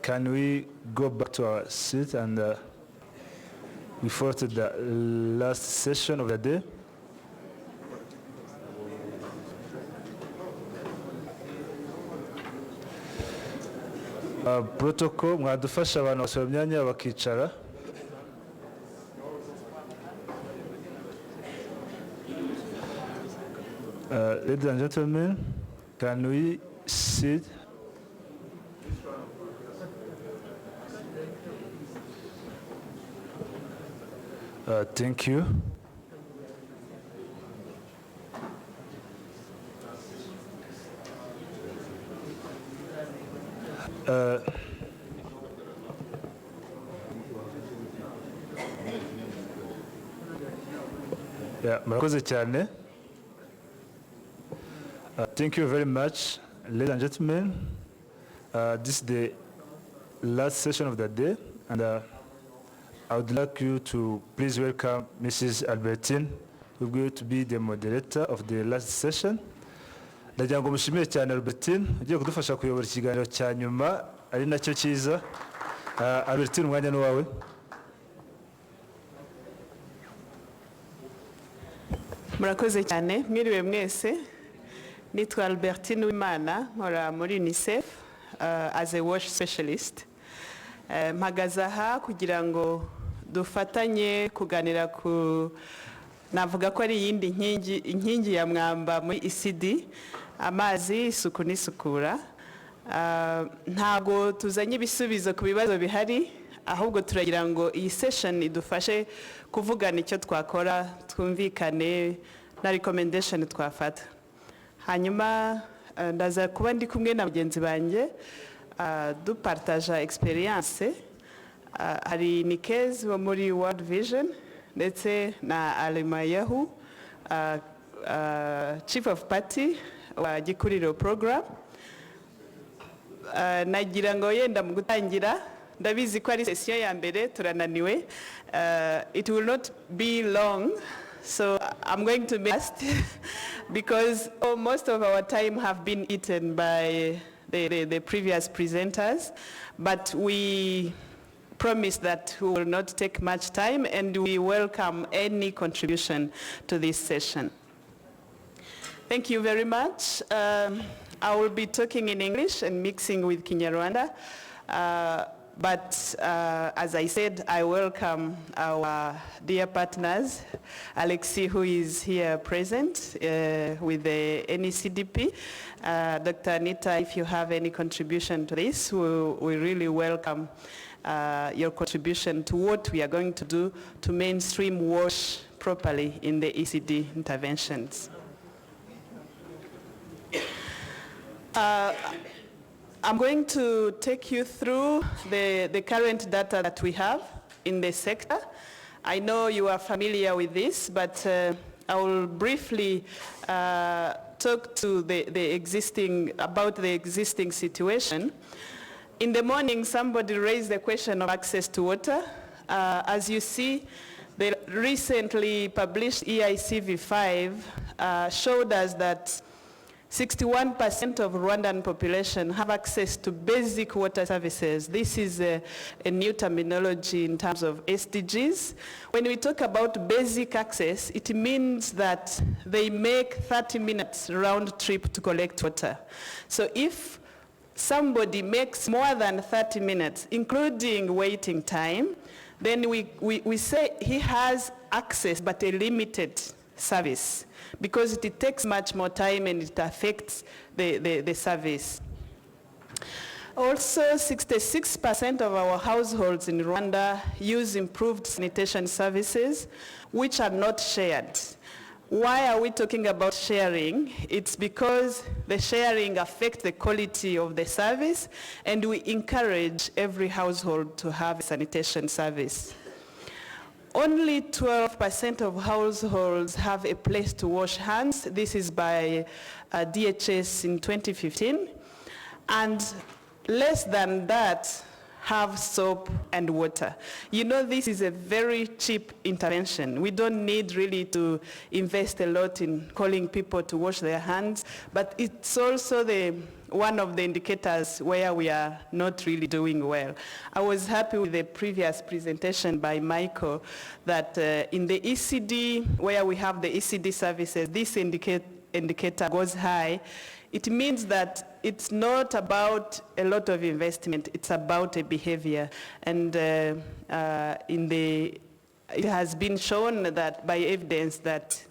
can we go back to our seat and we forward to the last session of the day? Protocol, mwadufasha abantu basaba imyanya bakicara. Ladies and gentlemen, can we sit? Thank you. Murakoze cyane. Thank you very much, ladies and gentlemen. This is the last session of the day, and I would like you to please welcome Mrs. Albertine, who is going to be the moderator of the last session. Ndagira ngo mushimire cyane Albertine, ugiye kudufasha kuyobora ikiganiro cya nyuma ari nacyo cyiza. Albertine, umwanya ni wawe. Murakoze cyane, mwiriwe mwese. Nitwa Albertine Wimana, nkora muri UNICEF as a WASH specialist. Mpagaze aha kugira ngo dufatanye kuganira ku navuga ko ari yindi inkingi ya mwamba muri ECD, amazi, isuku n'isukura. Ntabwo tuzanye ibisubizo ku bibazo bihari, ahubwo turagira ngo iyi session idufashe kuvugana icyo twakora, twumvikane na recommendation twafata. Hanyuma ndaza kuba ndi kumwe na bagenzi banjye dupartaja experience. Hari Nikez wo muri World Vision ndetse na Alimayahu Chief of Party wa Gikuriro program. Nagira ngo yenda mu gutangira ndabizi ko ari session ya mbere turananiwe. It will not be long, so I'm going to be fast because most of our time have been eaten by the previous presenters, but we promise that we will not take much time and we welcome any contribution to this session. Thank you very much. I will be talking in English and mixing with Kinyarwanda, but as I said, I welcome our dear partners, Alexi, who is here present with the NECDP. Dr. Anita, if you have any contribution to this, we really welcome your contribution to what we are going to do to mainstream WASH properly in the ECD interventions. I'm going to take you through the current data that we have in the sector. I know you are familiar with this, but I will briefly talk to about the existing situation. In the morning, somebody raised the question of access to water. As you see, the recently published EICV5 showed us that 61% of Rwandan population have access to basic water services. This is a new terminology in terms of SDGs. When we talk about basic access, it means that they make 30 minutes round trip to collect water. So if somebody makes more than 30 minutes, including waiting time, then we say he has access but a limited service, because it takes much more time and it affects the service. Also, 66% of our households in Rwanda use improved sanitation services, which are not shared. Why are we talking about sharing? It's because the sharing affects the quality of the service, and we encourage every household to have a sanitation service. Only 12% of households have a place to wash hands. This is by DHS in 2015. And less than that have soap and water. You know, this is a very cheap intervention. We don't need really to invest a lot in calling people to wash their hands, but it's also the one of the indicators where we are not really doing well. I was happy with the previous presentation by Michael that in the ECD, where we have the ECD services, this indicator goes high. It means that it's not about a lot of investment, it's about a behavior. And it has been shown that by evidence that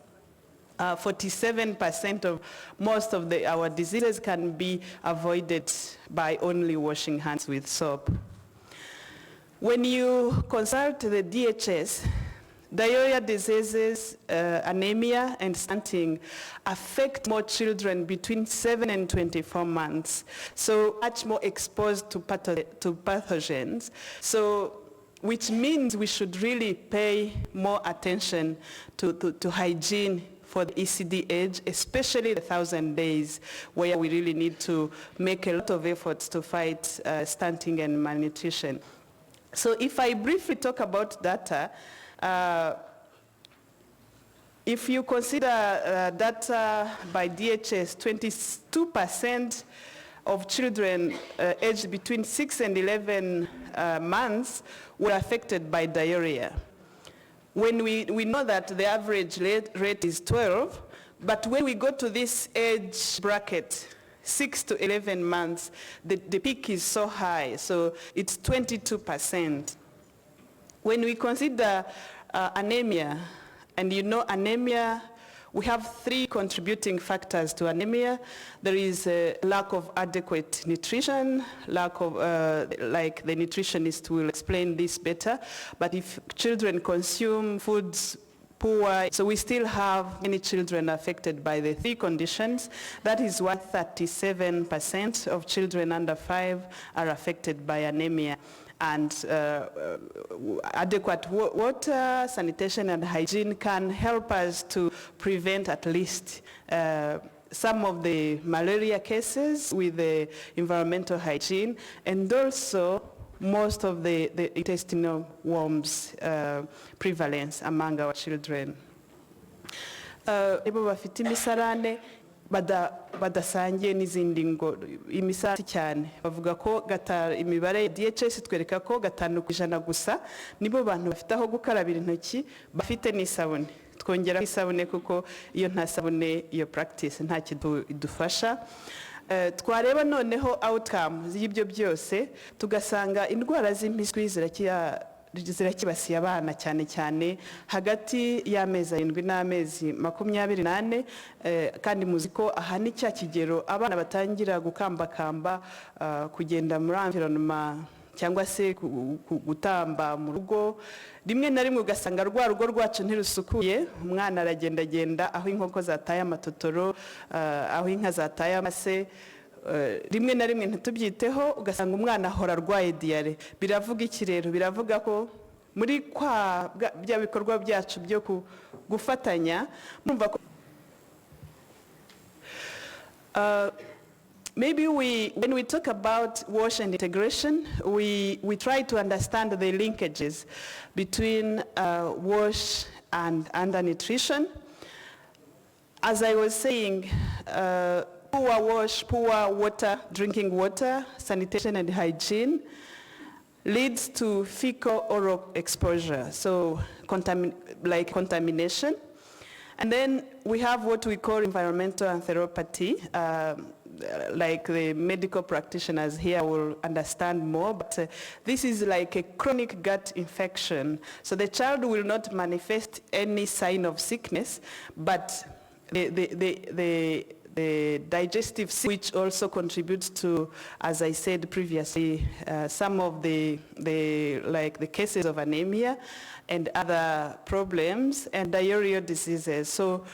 47% of most of our diseases can be avoided by only washing hands with soap. When you consult the DHS, diarrhea diseases, anemia, and stunting affect more children between 7 and 24 months, so much more exposed to pathogens. So, which means we should really pay more attention to hygiene for the ECD age, especially the 1,000 days, where we really need to make a lot of efforts to fight stunting and malnutrition. So if I briefly talk about data, if you consider data by DHS, 22% of children aged between 6 and 11 months were affected by diarrhea. When we know that the average rate is 12, but when we go to this age bracket, 6 to 11 months, the peak is so high, so it's 22%. When we consider anemia, and you know anemia, we have 3 contributing factors to anemia. There is a lack of adequate nutrition, lack of, like the nutritionist will explain this better, but if children consume foods poor, so we still have many children affected by the 3 conditions. That is why 37% of children under 5 are affected by anemia. And adequate water, sanitation, and hygiene can help us to prevent at least some of the malaria cases with the environmental hygiene, and also most of the intestinal worms prevalence among our children. Ebo bafite imisarane badasangiye n'izindi ngo imisarane cyane bavuga ko imibare ya DHS twereka ko 5% gusa nibo bantu bafite aho gukarabira intoki bafite n'isabune. Twongera isabune kuko iyo nta sabune iyo practice nta kintu idufasha. Twareba noneho outcome y'ibyo byose tugasanga indwara z'impiswi zirakibasiye abana cyane cyane hagati y'amezi 7 n'amezi 28, kandi muzi ko aha ni cya kigero abana batangira gukambakamba kugenda muri environnement cyangwa se gutamba mu rugo. Rimwe na rimwe ugasanga rwa rugo rwacu ntirusukuye, umwana aragendagenda aho inkoko zataye amatotoro, aho inka zataye amase, rimwe na rimwe ntitubyiteho, ugasanga umwana ahora arwaye diare. Biravuga iki rero? Biravuga ko muri bya bikorwa byacu byo gufatanya mumva ko maybe when we talk about WASH and integration, we try to understand the linkages between WASH and undernutrition. As I was saying, poor WASH, poor water, drinking water, sanitation and hygiene leads to fecal oral exposure, so contamination. And then we have what we call environmental enteropathy, like the medical practitioners here will understand more, but this is like a chronic gut infection. So the child will not manifest any sign of sickness, but the digestive system, which also contributes to, as I said previously, some of the cases of anemia and other problems and diarrheal diseases. So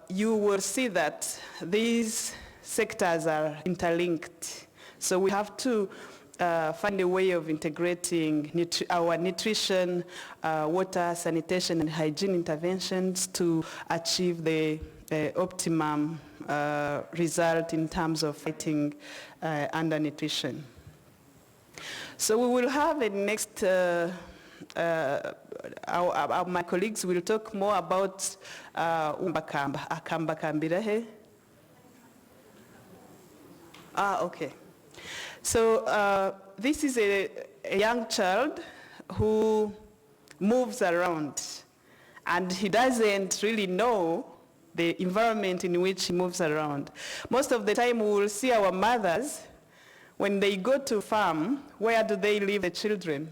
you will see that these sectors are interlinked. So we have to find a way of integrating our nutrition, water, sanitation, and hygiene interventions to achieve the optimum result in terms of fighting undernutrition. So we will have a next, my colleagues will talk more about akambakambira he. Okay. So this is a young child who moves around, and he doesn't really know the environment in which he moves around. Most of the time we will see our mothers, when they go to farm, where do they leave the children?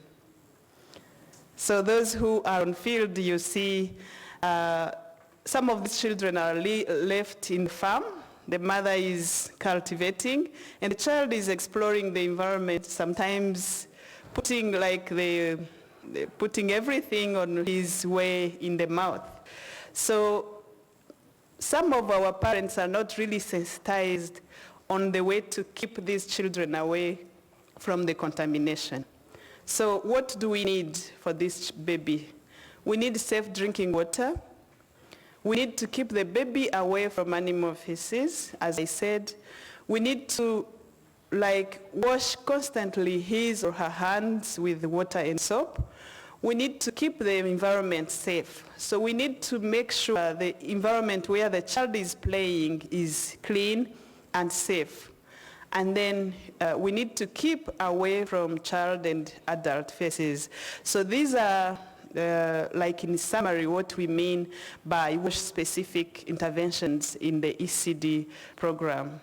So those who are on field, you see some of the children are left in the farm. The mother is cultivating, and the child is exploring the environment, sometimes putting putting everything on his way in the mouth. So some of our parents are not really sensitized on the way to keep these children away from the contamination. So what do we need for this baby? We need safe drinking water. We need to keep the baby away from animal feces, as I said. We need to wash constantly his or her hands with water and soap. We need to keep the environment safe. So we need to make sure the environment where the child is playing is clean and safe. And then we need to keep away from child and adult feces. So these are in summary, what we mean by WASH-specific interventions in the ECD program.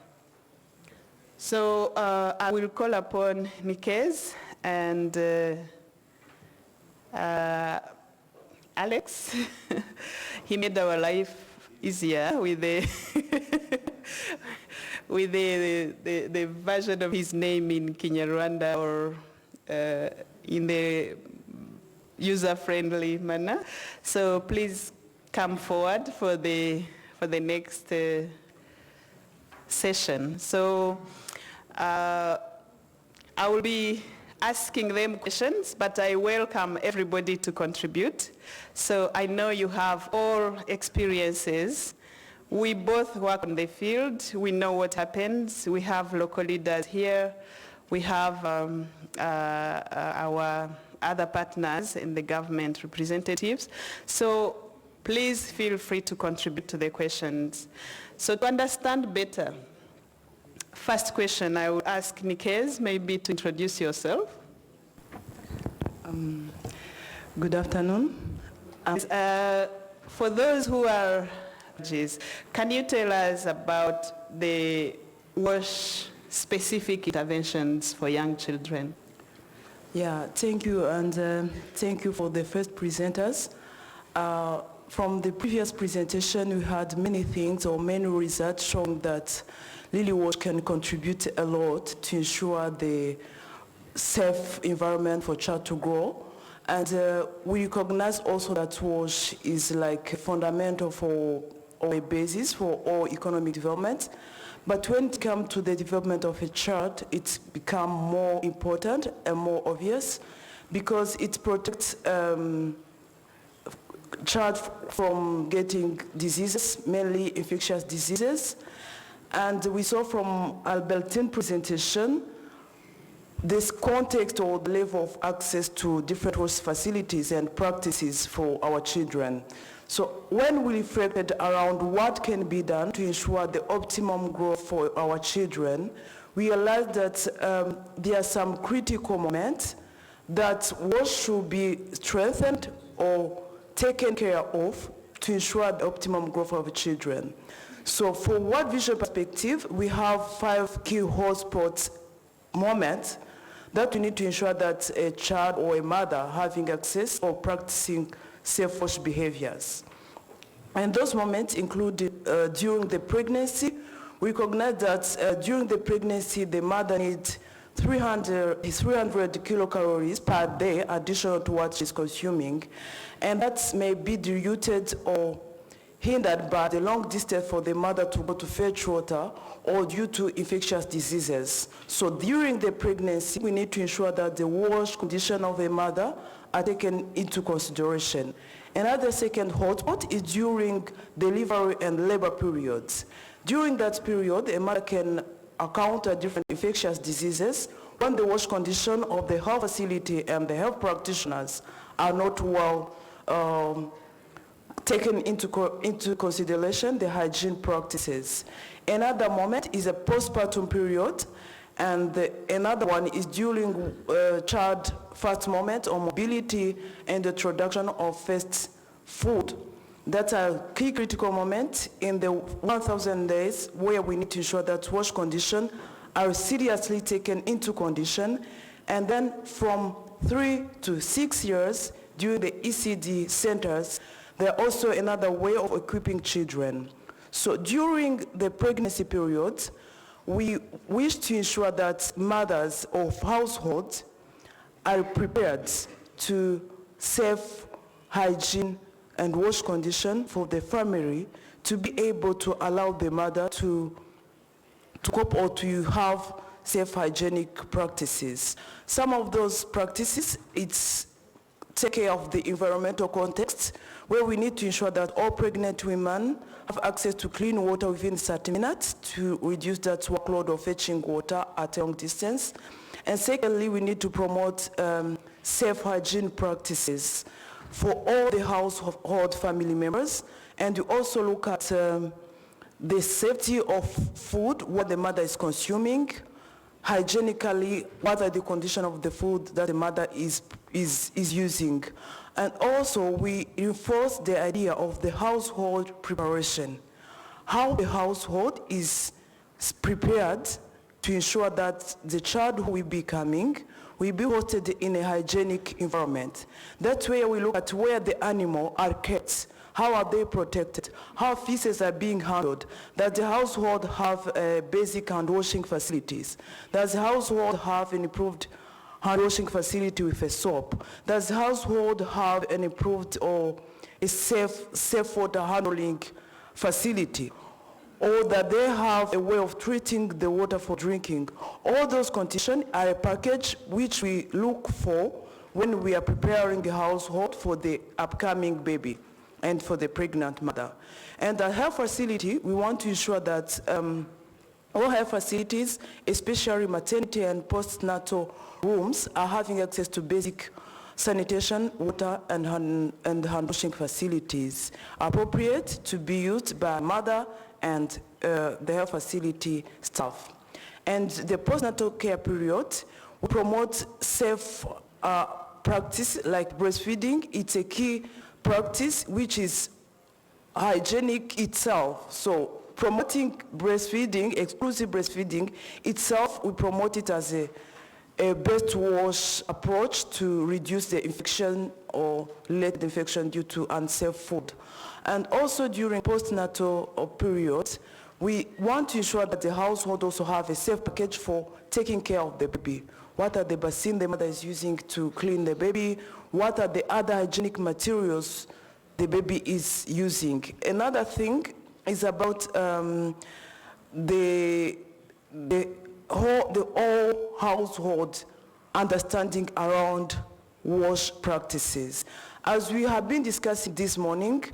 So I will call upon Nikes and Alex. He made our life easier with the with the version of his name in Kinyarwanda or in the user-friendly manner. So please come forward for the next session. So I will be asking them questions, but I welcome everybody to contribute. So I know you have all experiences. We both work on the field. We know what happens. We have local leaders here. We have our other partners and the government representatives. So please feel free to contribute to the questions. So to understand better, first question I will ask Nikes maybe to introduce yourself. Good afternoon. For those who are can you tell us about the WASH-specific interventions for young children? Yeah, thank you, and thank you for the first presenters. From the previous presentation, we had many things or many results showing that Lily WASH can contribute a lot to ensure the safe environment for child to grow. And we recognize also that WASH is like fundamental for or a basis for all economic development. But when it comes to the development of a child, it's become more important and more obvious because it protects child from getting diseases, mainly infectious diseases. And we saw from Albertine's presentation, this context or the level of access to different WASH facilities and practices for our children. So when we reflected around what can be done to ensure the optimum growth for our children, we realized that there are some critical moments that WASH should be strengthened or taken care of to ensure the optimum growth of children. So for World Vision perspective, we have 5 key hotspots moments that we need to ensure that a child or a mother having access or practicing safe WASH behaviors. And those moments include during the pregnancy. We recognize that during the pregnancy, the mother needs 300 kilocalories per day additional to what she's consuming. And that may be diluted or hindered by the long distance for the mother to go to fetch water or due to infectious diseases. So during the pregnancy, we need to ensure that the WASH condition of a mother are taken into consideration. Another second hotspot is during delivery and labor periods. During that period, a mother can encounter different infectious diseases when the WASH condition of the health facility and the health practitioners are not well taken into consideration the hygiene practices. Another moment is a postpartum period, and another one is during child first moment or mobility and the introduction of first food. That's a key critical moment in the 1,000 days where we need to ensure that wash conditions are seriously taken into condition. And then from 3 to 6 years during the ECD centers, they're also another way of equipping children. So during the pregnancy period, we wish to ensure that mothers of households are prepared to safe hygiene and wash condition for the family to be able to allow the mother to cope or to have safe hygienic practices. Some of those practices, it's take care of the environmental context, where we need to ensure that all pregnant women have access to clean water within 30 minutes to reduce that workload of fetching water at a long distance. And secondly, we need to promote safe hygiene practices for all the household family members. And we also look at the safety of food, what the mother is consuming, hygienically, what are the conditions of the food that the mother is using. And also, we reinforce the idea of the household preparation, how the household is prepared to ensure that the child who will be coming will be hosted in a hygienic environment. That's where we look at where the animals are kept. How are they protected? How feces are being handled? Does the household have basic hand washing facilities? Does the household have an improved hand washing facility with a soap? Does the household have an improved or a safe water handling facility? Or that they have a way of treating the water for drinking? All those conditions are a package which we look for when we are preparing the household for the upcoming baby and for the pregnant mother. And the health facility, we want to ensure that all health facilities, especially maternity and postnatal rooms, are having access to basic sanitation, water, and hand washing facilities appropriate to be used by mother and the health facility staff. And the postnatal care period, we promote safe practice like breastfeeding. It's a key practice which is hygienic itself. So promoting breastfeeding, exclusive breastfeeding itself, we promote it as a best wash approach to reduce the infection or late infection due to unsafe food. And also during postnatal periods, we want to ensure that the household also have a safe package for taking care of the baby. What are the basin the mother is using to clean the baby? What are the other hygienic materials the baby is using? Another thing is about the whole household understanding around wash practices. As we have been discussing this morning,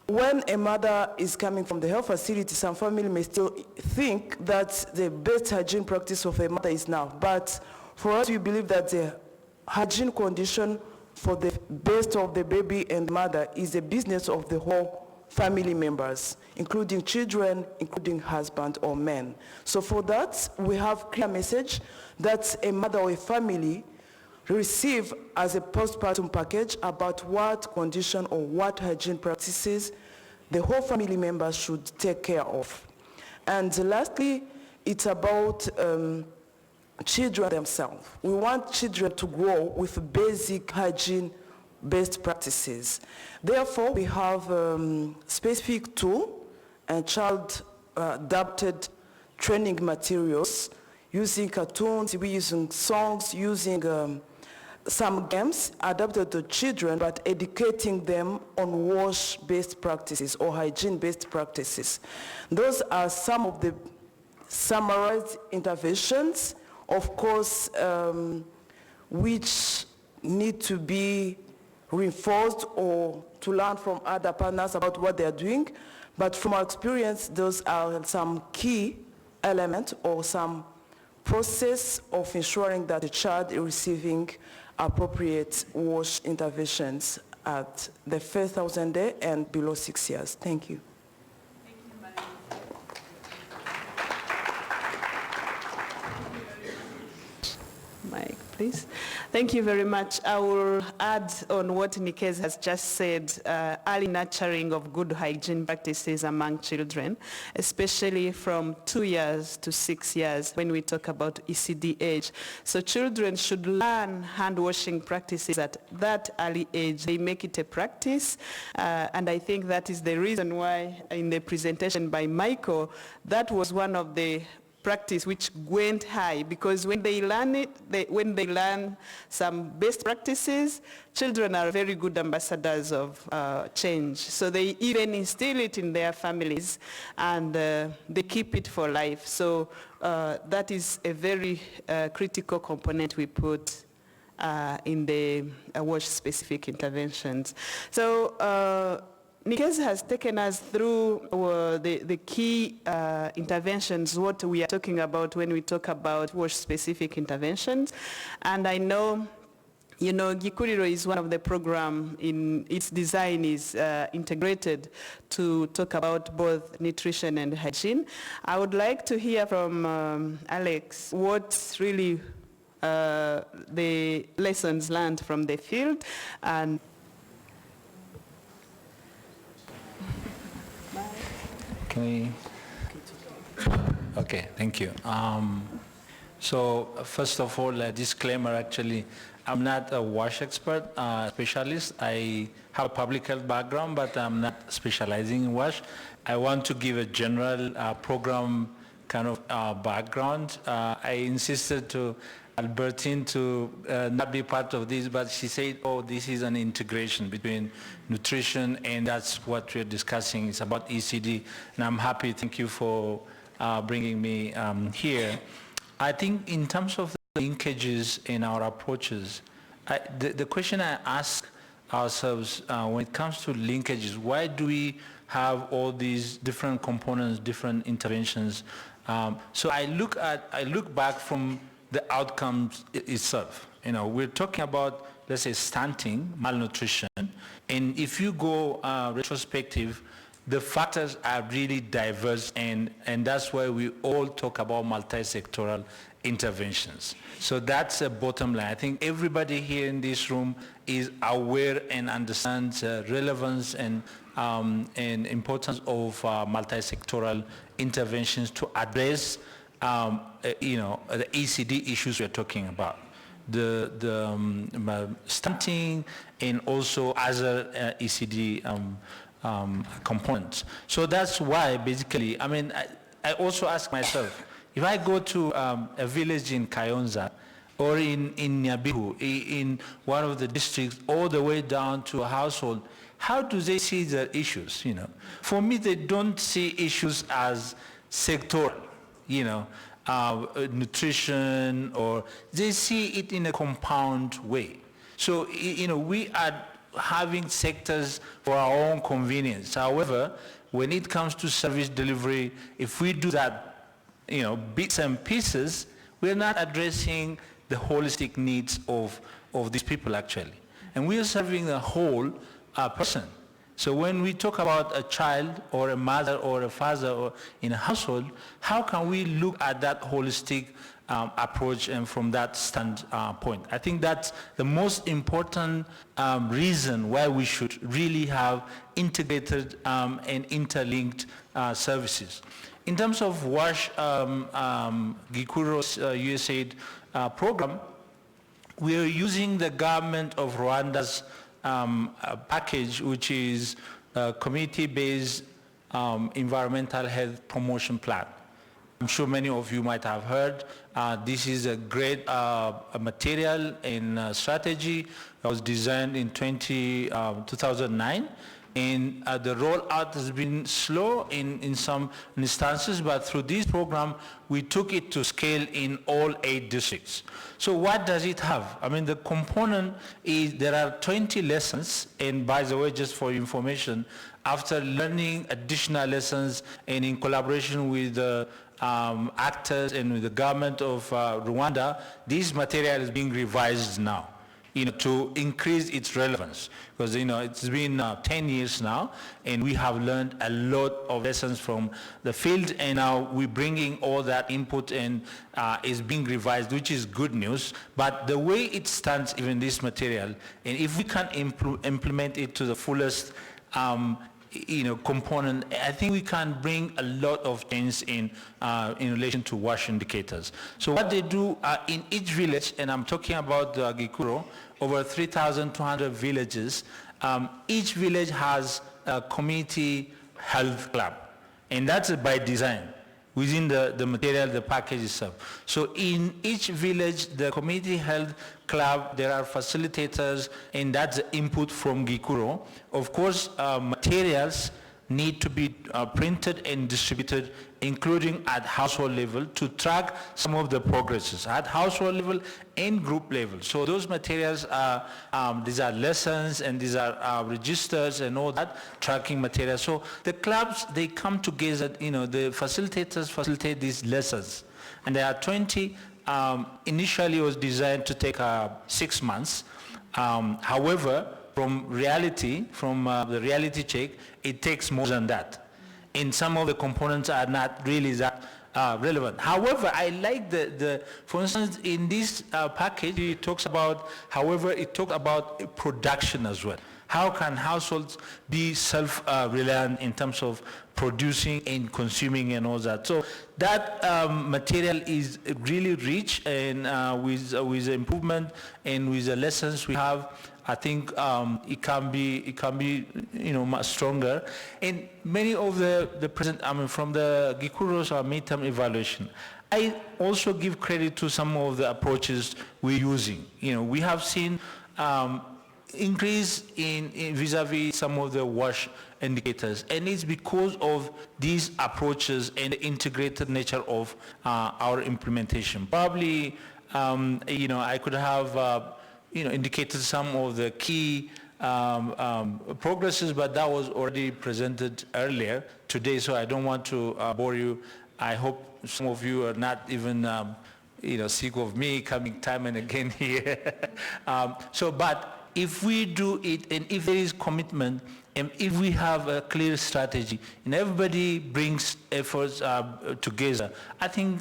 when a mother is coming from the health facility, some family may still think that the best hygiene practice of a mother is now. But for us, we believe that the hygiene condition for the best of the baby and mother is the business of the whole family members, including children, including husband or men. So for that, we have clear message that a mother or a family receive as a postpartum package about what condition or what hygiene practices the whole family members should take care of. And lastly, it's about children themselves. We want children to grow with basic hygiene-based practices. Therefore, we have specific tool and child-adapted training materials using cartoons, we're using songs, using some games adapted to children, but educating them on wash-based practices or hygiene-based practices. Those are some of the summarized interventions, of course, which need to be reinforced or to learn from other partners about what they're doing. But from our experience, those are some key elements or some process of ensuring that the child is receiving appropriate wash interventions at the first 1,000 day and below 6 years. Thank you. Mike, please. Thank you very much. I will add on what Nikez has just said, early nurturing of good hygiene practices among children, especially from 2 years to 6 years when we talk about ECD age. So children should learn hand washing practices at that early age. They make it a practice, and I think that is the reason why in the presentation by Michael, that was one of the practice which went high, because when they learn it, when they learn some best practices, children are very good ambassadors of change. So they even instill it in their families, and they keep it for life. So that is a very critical component we put in the WASH-specific interventions. So Nikez has taken us through the key interventions, what we are talking about when we talk about WASH-specific interventions. And I know, you know, Gikuriro is one of the program in its design is integrated to talk about both nutrition and hygiene. I would like to hear from Alex what's really the lessons learned from the field. And Okay, thank you. So first of all, a disclaimer actually, I'm not a WASH expert, specialist. I have a public health background, but I'm not specializing in WASH. I want to give a general program kind of background. I insisted to Albertine to not be part of this, but she said, oh, this is an integration between nutrition, and that's what we're discussing. It's about ECD, and I'm happy. Thank you for bringing me here. I think in terms of the linkages in our approaches, the question I ask ourselves when it comes to linkages, why do we have all these different components, different interventions? So I look back from the outcomes itself. You know, we're talking about, let's say, stunting, malnutrition, and if you go retrospective, the factors are really diverse, and that's why we all talk about multi-sectoral interventions. So that's a bottom line. I think everybody here in this room is aware and understands relevance and importance of multi-sectoral interventions to address you know, the ECD issues we're talking about, the stunting and also other ECD components. So that's why basically, I mean, I also ask myself, if I go to a village in Kayonza or in Nyabihu, in one of the districts, all the way down to a household, how do they see the issues, you know? For me, they don't see issues as sectoral, you know, nutrition, or they see it in a compound way. So, you know, we are having sectors for our own convenience. However, when it comes to service delivery, if we do that, you know, bits and pieces, we're not addressing the holistic needs of these people actually. And we are serving the whole person. So when we talk about a child or a mother or a father or in a household, how can we look at that holistic approach and from that standpoint? I think that's the most important reason why we should really have integrated and interlinked services. In terms of WASH, Gikuro's USAID program, we are using the government of Rwanda's package, which is a community-based environmental health promotion plan. I'm sure many of you might have heard. This is a great material and strategy that was designed in 2009. And the rollout has been slow in some instances, but through this program, we took it to scale in all 8 districts. So what does it have? I mean, the component is there are 20 lessons, and by the way, just for information, after learning additional lessons and in collaboration with the actors and with the government of Rwanda, this material is being revised now. to increase its relevance. Because, it's been 10 years now, and we have learned a lot of lessons from the field, and now we're bringing all that input and is being revised, which is good news. But the way it stands, even this material, and if we can implement it to the fullest component, I think we can bring a lot of change in relation to WASH indicators. So what they do in each village, and I'm talking about the Gikuro, over 3,200 villages, each village has a community health club, and that's by design within the material, the package itself. So in each village, the community health club, there are facilitators, and that's the input from Gikuro. Of course, materials need to be printed and distributed, including at household level, to track some of the progresses at household level and group level. So those materials are, these are lessons, and these are registers and all that, tracking materials. So the clubs, they come together, the facilitators facilitate these lessons. And there are 20, initially it was designed to take 6 months. However, from the reality check, it takes more than that. And some of the components are not really that relevant. However, I like for instance, in this package, it talks about production as well. How can households be self-reliant in terms of producing and consuming and all that? So that material is really rich, and with improvement and with the lessons we have, I think it can be much stronger. And many of the present, from the Gikuros or midterm evaluation, I also give credit to some of the approaches we're using. We have seen increase in vis-a-vis some of the WASH indicators, and it's because of these approaches and the integrated nature of our implementation. Probably, I could have indicated some of the key progresses, but that was already presented earlier today, so I don't want to bore you. I hope some of you are not even sick of me coming time and again here. But if we do it, and if there is commitment, and if we have a clear strategy, and everybody brings efforts together, I think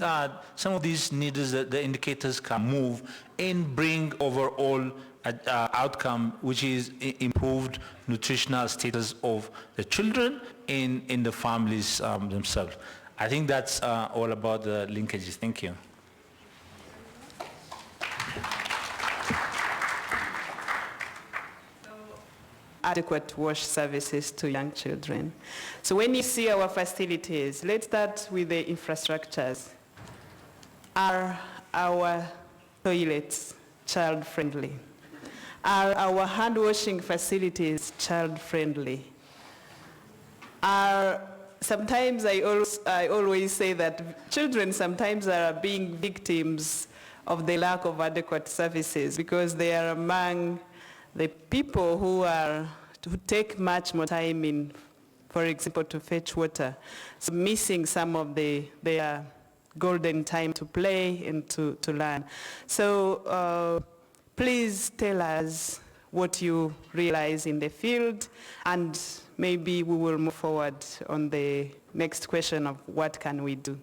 some of these needs, the indicators can move and bring overall outcome, which is improved nutritional status of the children and in the families themselves. I think that's all about the linkages. Thank you. Adequate WASH services to young children. So when you see our facilities, let's start with the infrastructures. Are our toilets child-friendly? Are our hand-washing facilities child-friendly? Sometimes I always say that children sometimes are being victims of the lack of adequate services because they are among the people who take much more time in, for example, to fetch water, so missing some of their golden time to play and to learn. So please tell us what you realize in the field, and maybe we will move forward on the next question of what can we do.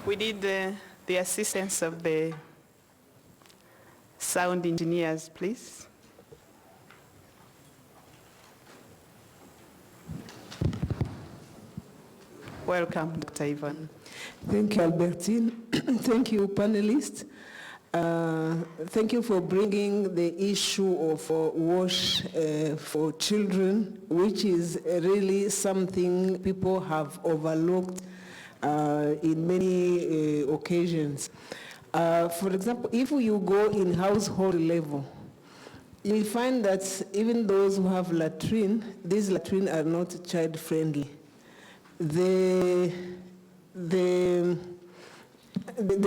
We need the assistance of the sound engineers, please. Welcome, Dr. Yvonne. Thank you, Albertine. Thank you, panelists. Thank you for bringing the issue of WASH for children, which is really something people have overlooked in many occasions. For example, if you go in household level, you will find that even those who have latrine, these latrine are not child-friendly. The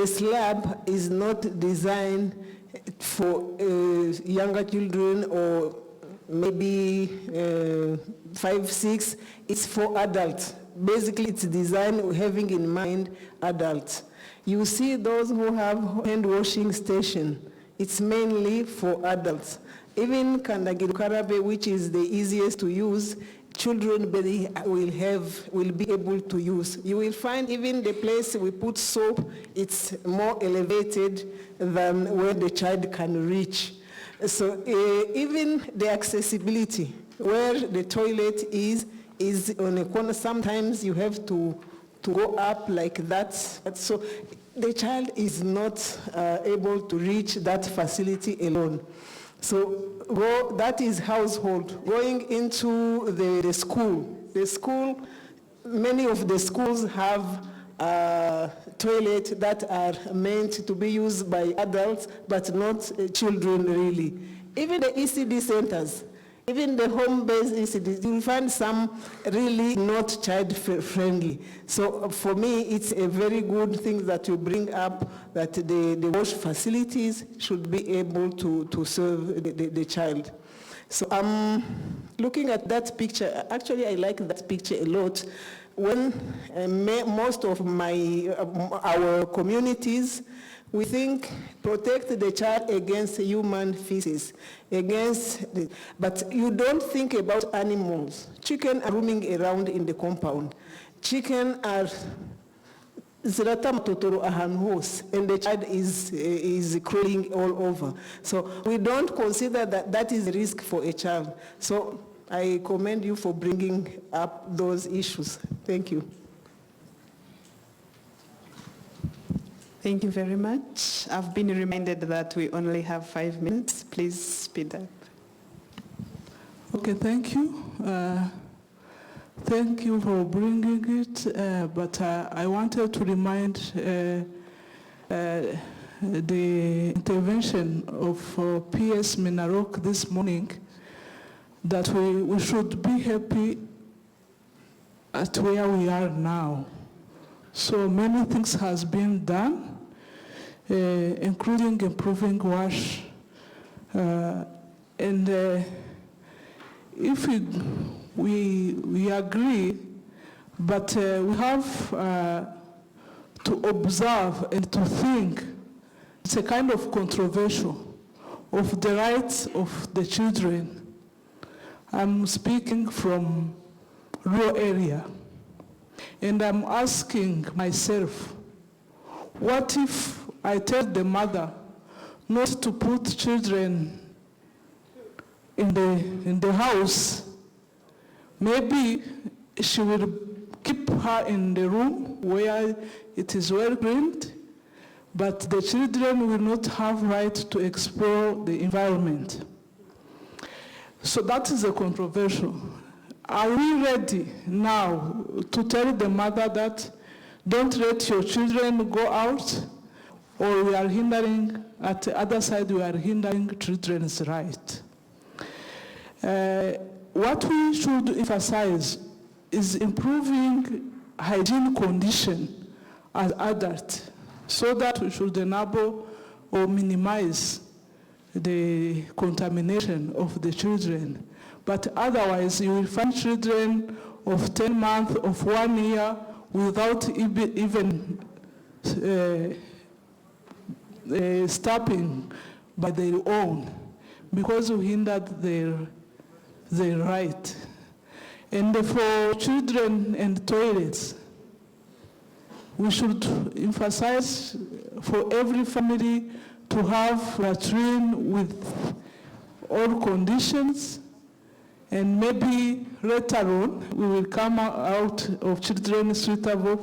slab is not designed for younger children or maybe 5, 6. It's for adults. Basically, it's designed having in mind adults. You see those who have hand washing station. It's mainly for adults. Even Kandagiru Karabe, which is the easiest to use, children will be able to use. You will find even the place we put soap, it's more elevated than where the child can reach. So even the accessibility, where the toilet is on a corner. Sometimes you have to go up like that. So the child is not able to reach that facility alone. So that is household. Going into the school, many of the schools have toilets that are meant to be used by adults, but not children really. Even the ECD centers, even the home-based ECD, you will find some really not child-friendly. So for me, it's a very good thing that you bring up that the wash facilities should be able to serve the child. So I'm looking at that picture. Actually, I like that picture a lot. When most of our communities, we think protect the child against human feces, but you don't think about animals. Chicken are roaming around in the compound. Chicken are zirata matotoro ahantu hose, and the child is crawling all over. So we don't consider that is a risk for a child. So I commend you for bringing up those issues. Thank you. Thank you very much. I've been reminded that we only have 5 minutes. Please speed up. Okay, thank you. Thank you for bringing it, but I wanted to remind the intervention of PS Minarok this morning that we should be happy at where we are now. So many things has been done, including improving WASH. And if we agree, but we have to observe and to think. It's a kind of controversial of the rights of the children. I'm speaking from rural area. And I'm asking myself, what if I tell the mother not to put children in the house? Maybe she will keep her in the room where it is well cleaned, but the children will not have right to explore the environment. So that is a controversial. Are we ready now to tell the mother that don't let your children go out, or we are hindering, at the other side, we are hindering children's right? What we should emphasize is improving hygiene condition as adults, so that we should enable or minimize the contamination of the children. But otherwise, you will find children of 10 months, of 1 year, without even stopping by their own, because we hindered their right. And for children and toilets, we should emphasize for every family to have latrine with all conditions, and maybe later on we will come out of children suitable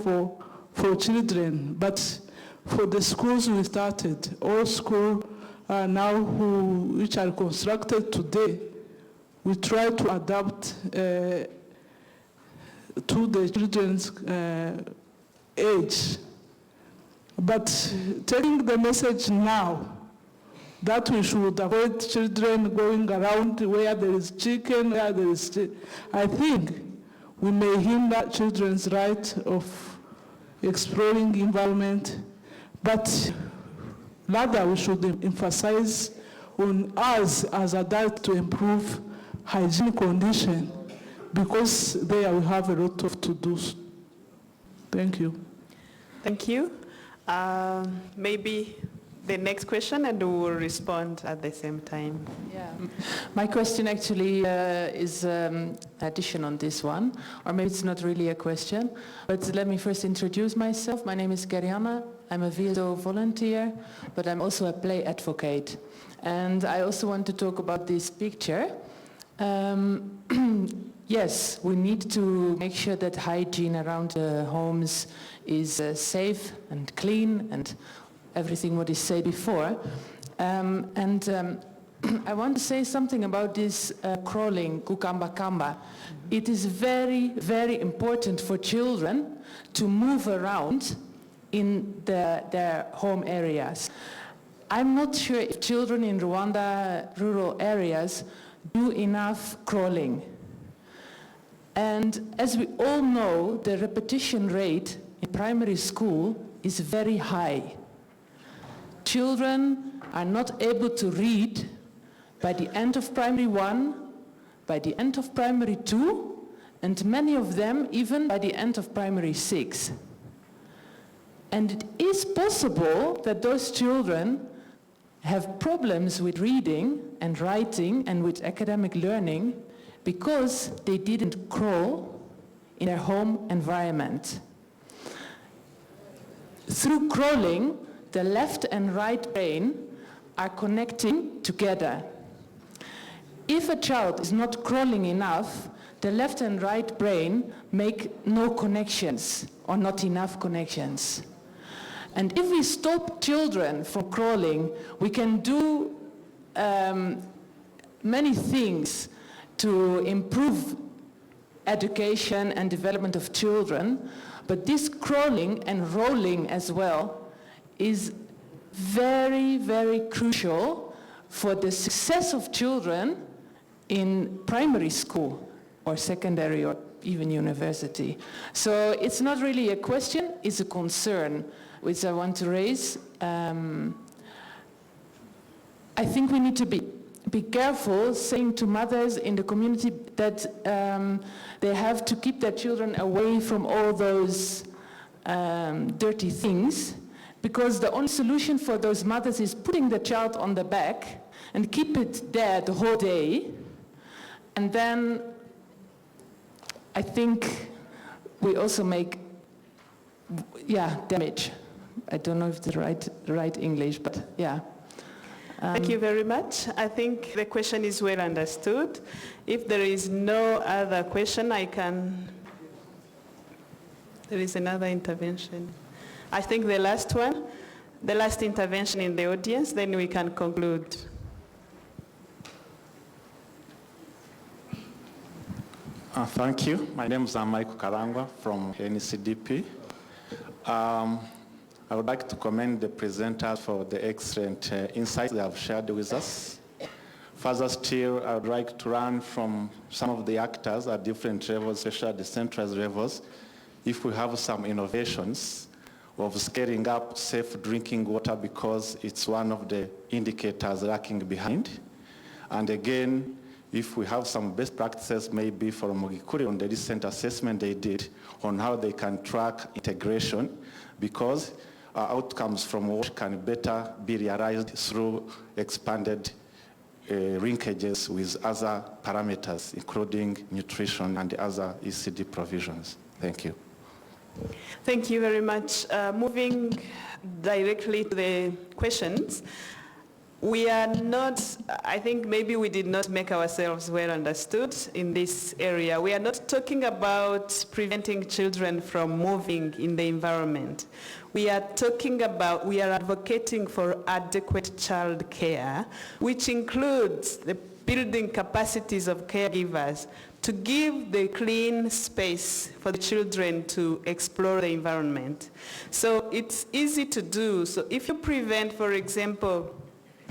for children. But for the schools we started, all schools now which are constructed today, we try to adapt to the children's age. But taking the message now that we should avoid children going around where there is chicken, where there is I think we may hinder children's right of exploring environment, but rather we should emphasize on us as adults to improve hygiene condition, because there we have a lot of to-dos. Thank you. Thank you. Maybe the next question, and we will respond at the same time. Yeah, my question actually is addition on this one, or maybe it's not really a question, but let me first introduce myself. My name is Geriana. I'm a VSO volunteer, but I'm also a play advocate. And I also want to talk about this picture. Yes, we need to make sure that hygiene around the homes is safe and clean and everything what is said before. I want to say something about this crawling, kukamba kamba. It is very, very important for children to move around in their home areas. I'm not sure if children in Rwanda rural areas do enough crawling. And as we all know, the repetition rate in primary school is very high. Children are not able to read by the end of primary 1, by the end of primary 2, and many of them even by the end of primary 6. And it is possible that those children have problems with reading and writing and with academic learning because they didn't crawl in their home environment. Through crawling, the left and right brain are connecting together. If a child is not crawling enough, the left and right brain make no connections or not enough connections. And if we stop children from crawling, we can do many things to improve education and development of children, but this crawling and rolling as well is very, very crucial for the success of children in primary school or secondary or even university. So it's not really a question, it's a concern which I want to raise. I think we need to be careful saying to mothers in the community that they have to keep their children away from all those dirty things, because the only solution for those mothers is putting the child on the back and keep it there the whole day. And then I think we also make, damage. I don't know if it's the right English, but yeah. Thank you very much. I think the question is well understood. If there is no other question, there is another intervention. I think the last intervention in the audience, then we can conclude. Thank you. My name is Michael Karangwa from NCDP. I would like to commend the presenters for the excellent insights they have shared with us. Further still, I would like to learn from some of the actors at different levels, especially at the centralized levels, if we have some innovations of scaling up safe drinking water, because it's one of the indicators lacking behind. And again, if we have some best practices, maybe from Mogikuri on the recent assessment they did on how they can track integration, because outcomes from wash can better be realized through expanded linkages with other parameters, including nutrition and other ECD provisions. Thank you. Thank you very much. Moving directly to the questions. We are not, I think maybe we did not make ourselves well understood in this area. We are not talking about preventing children from moving in the environment. We are advocating for adequate child care, which includes the building capacities of caregivers, to give the clean space for the children to explore the environment. So it's easy to do. So if you prevent, for example,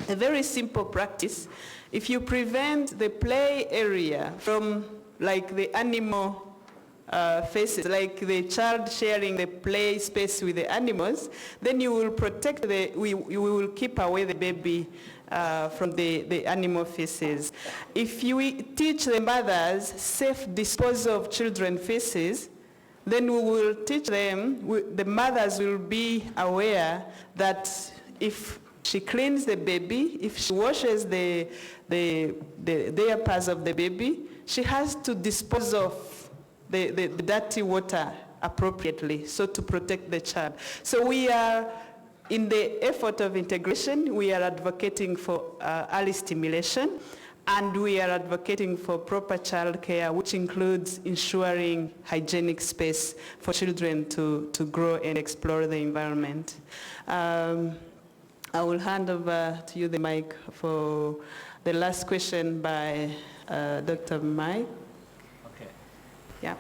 a very simple practice, if you prevent the play area from like the animal faces, like the child sharing the play space with the animals, then you will protect you will keep away the baby from the animal feces. If you teach the mothers safe disposal of children feces, then we will teach them, the mothers will be aware that if she cleans the baby, if she washes the diapers of the baby, she has to dispose of the dirty water appropriately, so to protect the child. So we are, in the effort of integration, we are advocating for early stimulation, and we are advocating for proper child care, which includes ensuring hygienic space for children to grow and explore the environment. I will hand over to you the mic for the last question by Dr. Mike. Okay. Yeah.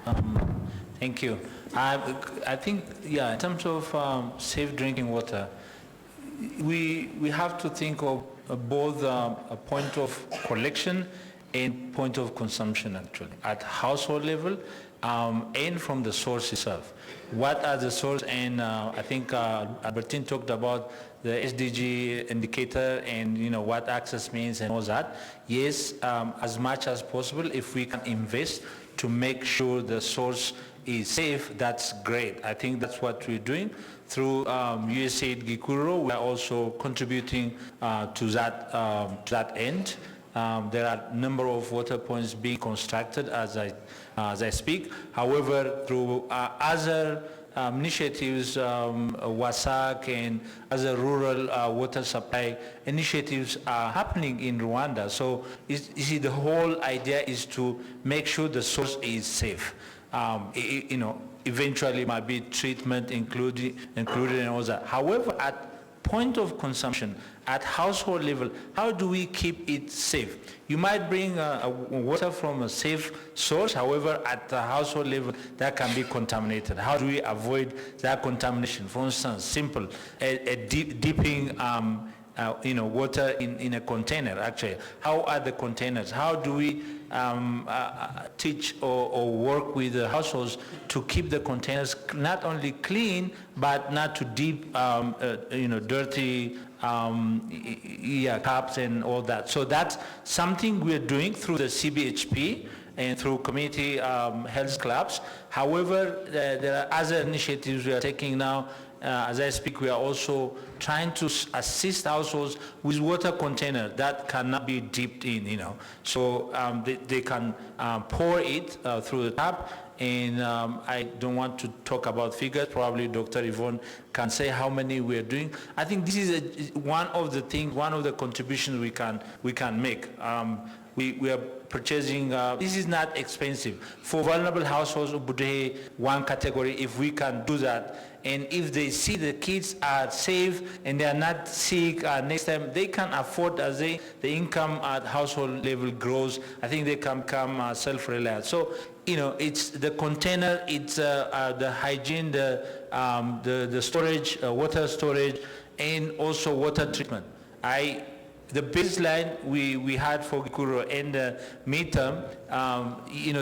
Thank you. I think, yeah, in terms of safe drinking water, we have to think of both a point of collection and point of consumption, actually, at household level and from the source itself. What are the source? And I think Albertine talked about the SDG indicator and what access means and all that. Yes, as much as possible, if we can invest to make sure the source is safe, that's great. I think that's what we're doing. Through USAID Gikuro, we are also contributing to that end. There are a number of water points being constructed as I speak. However, through other initiatives, WASAC and other rural water supply initiatives are happening in Rwanda. So you see, the whole idea is to make sure the source is safe. Eventually might be treatment included and all that. However, at point of consumption, at household level, how do we keep it safe? You might bring water from a safe source, however, at the household level, that can be contaminated. How do we avoid that contamination? For instance, simple, dipping water in a container, actually. How are the containers? How do we teach or work with the households to keep the containers not only clean, but not to dip, dirty cups and all that. So that's something we're doing through the CBHP and through community health clubs. However, there are other initiatives we are taking now. As I speak, we are also trying to assist households with water container that cannot be dipped in, So they can pour it through the tap. And I don't want to talk about figures. Probably Dr. Yvonne can say how many we are doing. I think this is one of the things, one of the contributions we can make. We are purchasing, this is not expensive. For vulnerable households, one category, if we can do that, and if they see the kids are safe and they are not sick, next time they can afford, as the income at household level grows, I think they can become self-reliant. So, it's the container, it's the hygiene, the storage, water storage, and also water treatment. The baseline we had for Gikuro and the midterm,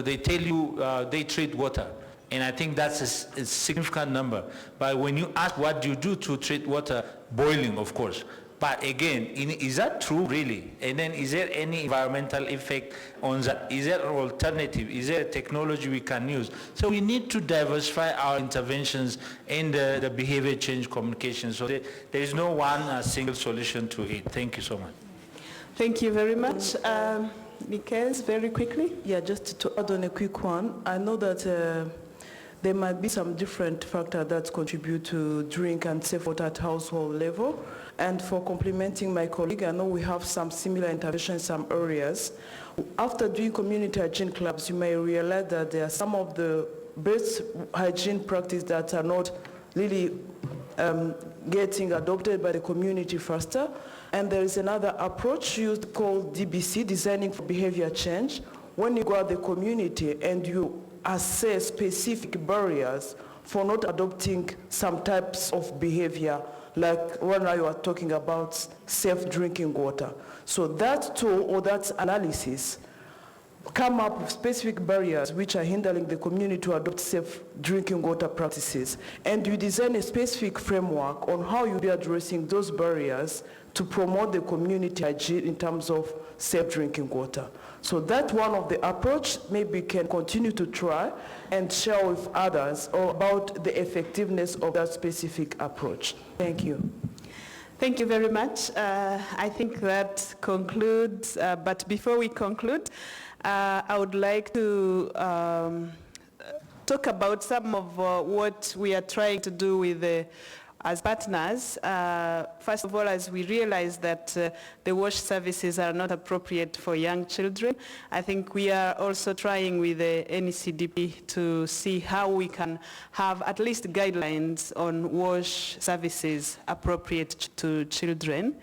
they tell you they treat water. And I think that's a significant number. But when you ask what do you do to treat water, boiling, of course. But again, is that true really? And then is there any environmental effect on that? Is there an alternative? Is there a technology we can use? So we need to diversify our interventions in the behavior change communication. So there is no one single solution to it. Thank you so much. Thank you very much. Nikes, very quickly. Yeah, just to add on a quick one, I know that there might be some different factors that contribute to drink and safe water at household level. And for complementing my colleague, I know we have some similar interventions in some areas. After doing community hygiene clubs, you may realize that there are some of the best hygiene practices that are not really getting adopted by the community faster. And there is another approach used called DBC, Designing for Behavior Change, when you go out the community and you assess specific barriers for not adopting some types of behavior, like when you are talking about safe drinking water. So that tool or that analysis come up with specific barriers which are hindering the community to adopt safe drinking water practices. And you design a specific framework on how you'll be addressing those barriers to promote the community hygiene in terms of safe drinking water. So that's one of the approach maybe can continue to try and share with others about the effectiveness of that specific approach. Thank you. Thank you very much. I think that concludes, but before we conclude, I would like to talk about some of what we are trying to do with as partners. First of all, as we realize that the wash services are not appropriate for young children, I think we are also trying with the NECDP to see how we can have at least guidelines on wash services appropriate to children.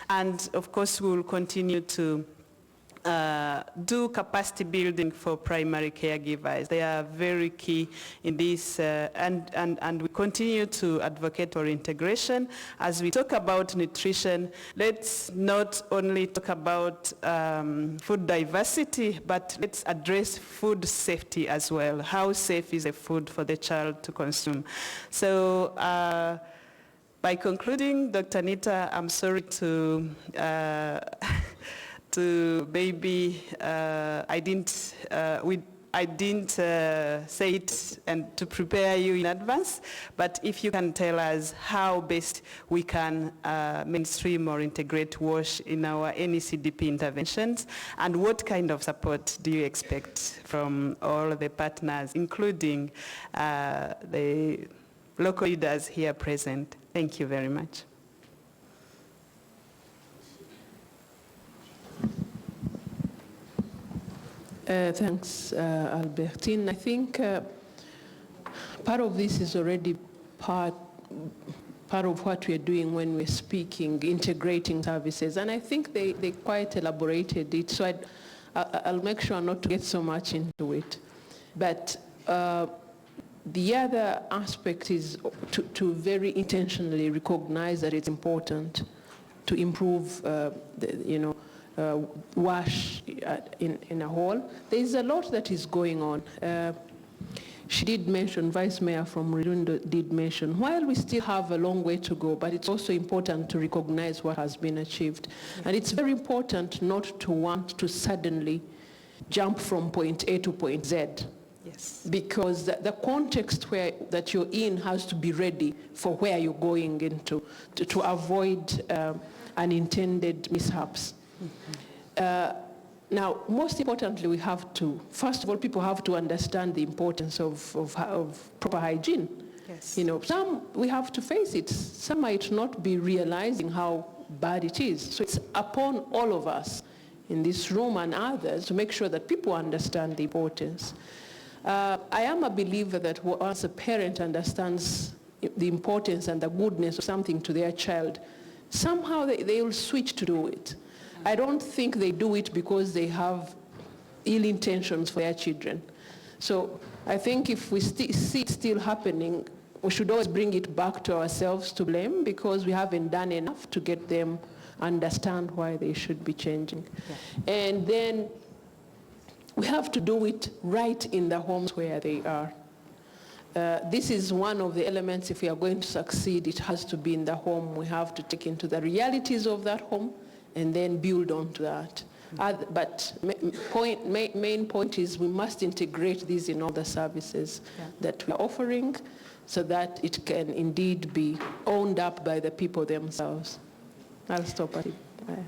And of course, we will continue to do capacity building for primary caregivers. They are very key in this, and we continue to advocate for integration. As we talk about nutrition, let's not only talk about food diversity, but let's address food safety as well. How safe is the food for the child to consume? So, by concluding, Dr. Nita, I'm sorry to maybe I didn't say it and to prepare you in advance, but if you can tell us how best we can mainstream or integrate WASH in our NECDP interventions, and what kind of support do you expect from all the partners, including the local leaders here present? Thank you very much. Thanks, Albertine. I think part of this is already part of what we're doing when we're speaking, integrating services. And I think they quite elaborated it, so I'll make sure not to get so much into it. But the other aspect is to very intentionally recognize that it's important to improve, WASH in a whole. There is a lot that is going on. She did mention, Vice Mayor from Rwanda did mention, while we still have a long way to go, but it's also important to recognize what has been achieved. And it's very important not to want to suddenly jump from point A to point Z. Yes. Because the context that you're in has to be ready for where you're going into, to avoid unintended mishaps. Mm-hmm. Now, most importantly, we have to, first of all, people have to understand the importance of proper hygiene. Yes. Some, we have to face it. Some might not be realizing how bad it is. So it's upon all of us in this room and others to make sure that people understand the importance. I am a believer that once a parent understands the importance and the goodness of something to their child, somehow they will switch to do it. I don't think they do it because they have ill intentions for their children. So I think if we see it still happening, we should always bring it back to ourselves to blame because we haven't done enough to get them understand why they should be changing. Yeah. And then we have to do it right in the homes where they are. This is one of the elements. If we are going to succeed, it has to be in the home. We have to take into the realities of that home and then build onto that. But main point is we must integrate these in all the services that we are offering so that it can indeed be owned up by the people themselves. I'll stop at it.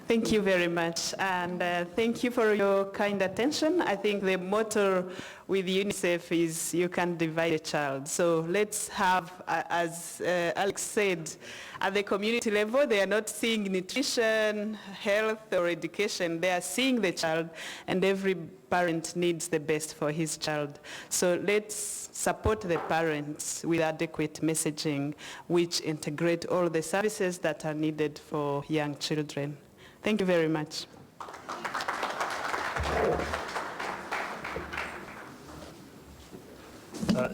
Thank you very much, and thank you for your kind attention. I think the motto with UNICEF is you can divide a child. So let's have, as Alex said, at the community level, they are not seeing nutrition, health, or education. They are seeing the child, and every parent needs the best for his child. So let's support the parents with adequate messaging, which integrate all the services that are needed for young children. Thank you very much.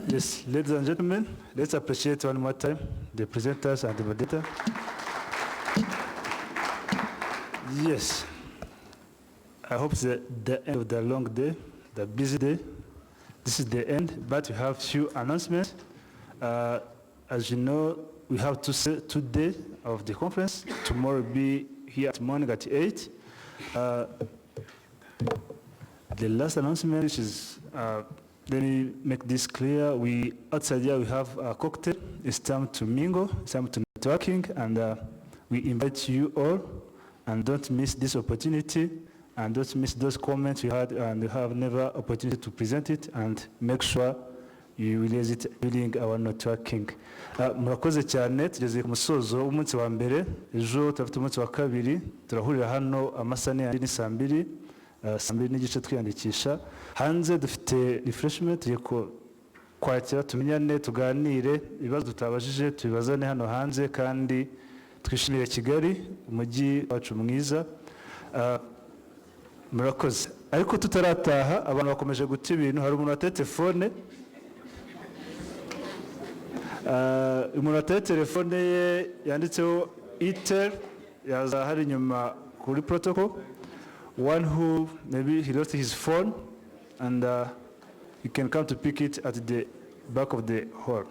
Yes, ladies and gentlemen, let's appreciate one more time the presenters and the moderator. Yes, I hope the end of the long day, the busy day. This is the end, but we have few announcements. As you know, we have two days of the conference. Tomorrow will be here at morning at 8. The last announcement, which is, let me make this clear. Outside here, we have a cocktail. It's time to mingle, it's time to networking, and we invite you all, and don't miss this opportunity, and don't miss those comments we had, and you have never opportunity to present it, and make sure you release it during our networking. Murakoze cyane, tugeze ku musozo w'umunsi wa mbere. Ejo turafite umunsi wa kabiri, turahurira hano amasane ya ni saa mbiri n'igice twiyandikisha. Hanze dufite refreshment, tugiye kwakira, tumenyane, tuganire, ibibazo tutabajije tubibazane hano hanze, kandi twishimire Kigali, umujyi wacu mwiza. Murakoze. Ariko tutarataha, abantu bakomeje guta ibintu. Hari umuntu wateye telefone, umuntu wateye telefone ye yanditseho ITER, yaza hari inyuma kuri protocol. One who maybe he lost his phone, and you can come to pick it at the back of the hall.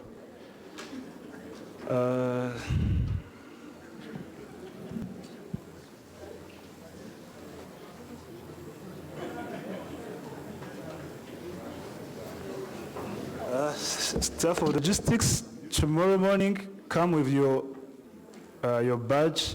Staff of logistics, tomorrow morning, come with your badge